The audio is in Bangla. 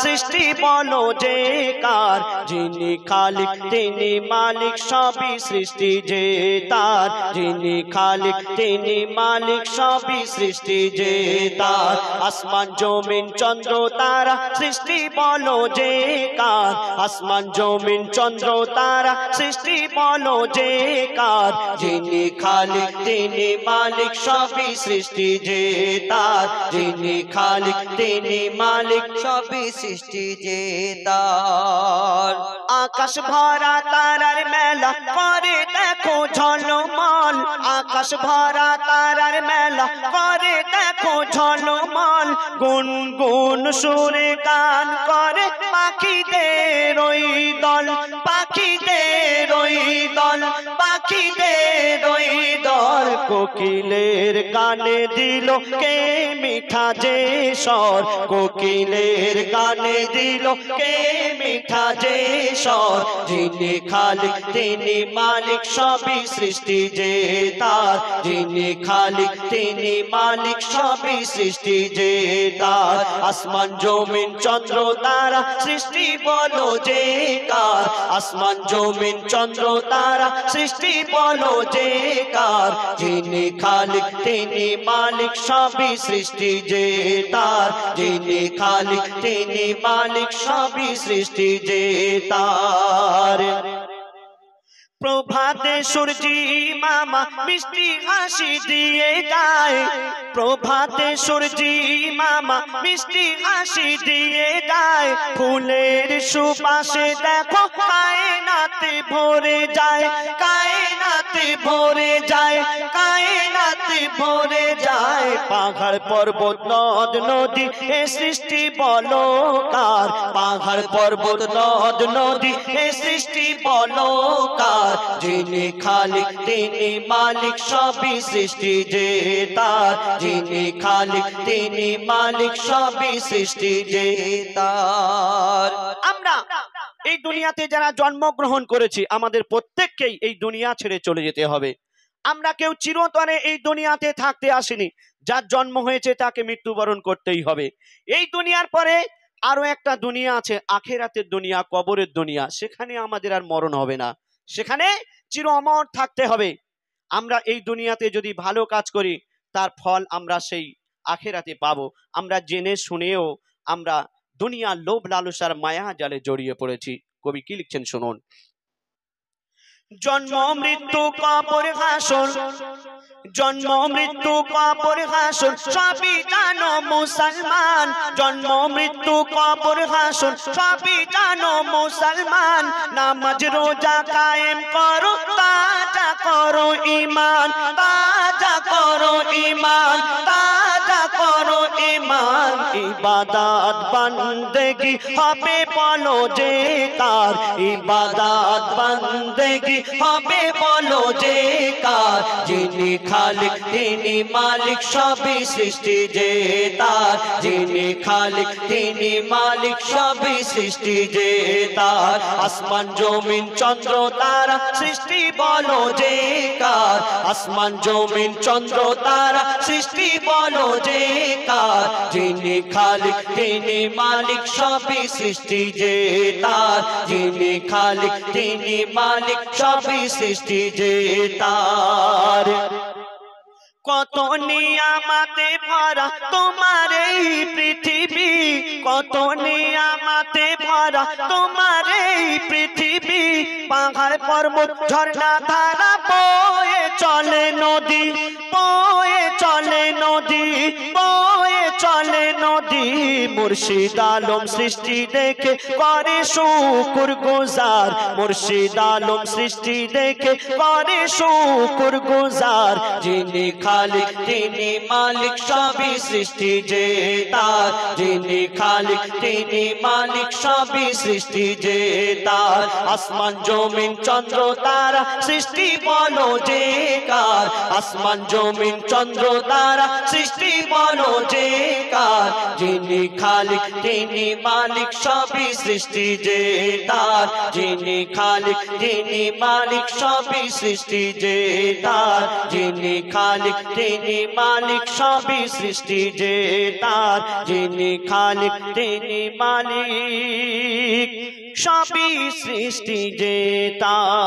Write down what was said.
সৃষ্টি বলো যে কার, যিনি খালিক তিনি মালিক সবই সৃষ্টি যে তার, যিনি খালিক তিনি মালিক সবই সৃষ্টি যে তার। আসমান জমিন চন্দ্র তারা সৃষ্টি বলো যে কার, আসমান জমিন চন্দ্র তারা সৃষ্টি বলো যে কার, যিনি খালিক তিনি মালিক সবই সৃষ্টি যে তার, যিনি খালিক তিনি মালিক সবই সৃষ্টি যে তার। আকাশ ভরা তারার মেলা করে দেখো ঝলমল, আকাশ ভরা তারার মেলা করে দেখো ঝলমল, গুনগুন সুরে গান করে পাখিদের ওই দল, পাখিদের ওই দল, পাখিদের ওই দল। কোকিলের গানে দিল কে মিঠা যে স্বর, কোকিলের গানে দিল কে মিঠা যে স্বর, যিনি খালিক তিনি মালিক সবই সৃষ্টি যে তার, যিনি খালিক তিনি মালিক সবই সৃষ্টি যে তার। আসমান জমিন চন্দ্র তারা সৃষ্টি বলো যে কার, আসমান জমিন চন্দ্র তারা সৃষ্টি বলো যে কার, যিনি খালিক তিনি মালিক সবই সৃষ্টি যে তার, যিনি খালিক তিনি মালিক সবই সৃষ্টি যে তার। প্রভাতে সূর্যি মামা মিষ্টি হাসি দিয়ে যায়, প্রভাতে সূর্যি মামা মিষ্টি হাসি দিয়ে যায়, ফুলের সুবাসে দেখো কায়নাতে ভরে যায়, কায়নাতে ভরে যায়, কায়নাতে ভরে যায়। পাহাড় পর্বত নদ নদী এ সৃষ্টি বলো কার, পাহাড় পর্বত নদ নদী এ সৃষ্টি বলো কার, যিনি খালিক তিনি মালিক সবই সৃষ্টি যে তার, যিনি খালিক তিনি মালিক সবই সৃষ্টি যে তার। আমরা এই দুনিয়াতে যারা জন্মগ্রহণ করেছি আমাদের প্রত্যেককেই এই দুনিয়া ছেড়ে চলে যেতে হবে। আমরা কেউ চিরতরে এই দুনিয়াতে থাকতে আসিনি, যার জন্ম হয়েছে তাকে মৃত্যুবরণ করতেই হবে। এই দুনিয়ার পরে আরো একটা দুনিয়া আছে, আখিরাতের দুনিয়া, কবরের দুনিয়া। সেখানে আমাদের আর মরণ হবে না, সেখানে চির অমর থাকতে হবে। আমরা এই দুনিয়াতে যদি ভালো কাজ করি তার ফল আমরা সেই আখিরাতে পাবো। আমরা জেনে শুনেও আমরা দুনিয়ার লোভ লালসার মায়া জালে জড়িয়ে পড়েছি। কবি কি লিখছেন শুনুন। জন্ম মৃত্যু কবর হাসর, জন্ম মৃত্যু কবর হাসর সবই জানো মুসলমান, জন্ম মৃত্যু কবর হাসর সবই জানো মুসলমান। নামাজ রোজা কায়েম করো, তাজা করো ঈমান, তাজা করো ঈমান, তাজা করো ঈমান। ইবাদত বন্দেগি হবে বলো যে কার, ইবাদত বন্দেগি হবে বলো যে কার, যিনি খালিক তিনি মালিক সবই সৃষ্টি যে তার, যিনি খালিক তিনি মালিক সবই সৃষ্টি যে তার। আসমান জমিন চন্দ্র তারা সৃষ্টি বলো যে কার, আসমান জমিন চন্দ্র তারা সৃষ্টি বলো যে কার, যিনি খালিক তিনি মালিক সবই সৃষ্টি যে তার, যিনি খালিক তিনি মালিক সবই সৃষ্টি যে তার। কত নিয়ামতে ভরা তোমার এই পৃথিবী, কত নিয়ামতে ভরা তোমার এই পৃথিবী। পাহাড় পর্বত ঝর্ণা ধারা বয়ে চলে নদী, বয়ে চলে নদী, বয়ে চলে নদী। মুর্শিদ আলম সৃষ্টি দেখে করে শুকর গুজার, মুর্শিদ আলম সৃষ্টি দেখে করে শুকর গুজার, যিনি খালিক তিনি মালিক সবই সৃষ্টি যে তার, যিনি খালিক তিনি মালিক সবই সৃষ্টি যে তার। আসমান জমিন চন্দ্র তারা সৃষ্টি বলো যে কার, আসমান জমিন চন্দ্র তারা সৃষ্টি বলো যে কার, যিনি খালিক তিনি মালিক সবই সৃষ্টি যে তার যিনি খালিক তিনি মালিক সবই সৃষ্টি যে তার যিনি খালিক তিনি মালিক সবই সৃষ্টি যে তার যিনি খালিক তিনি মালিক সবই সৃষ্টি যে তার।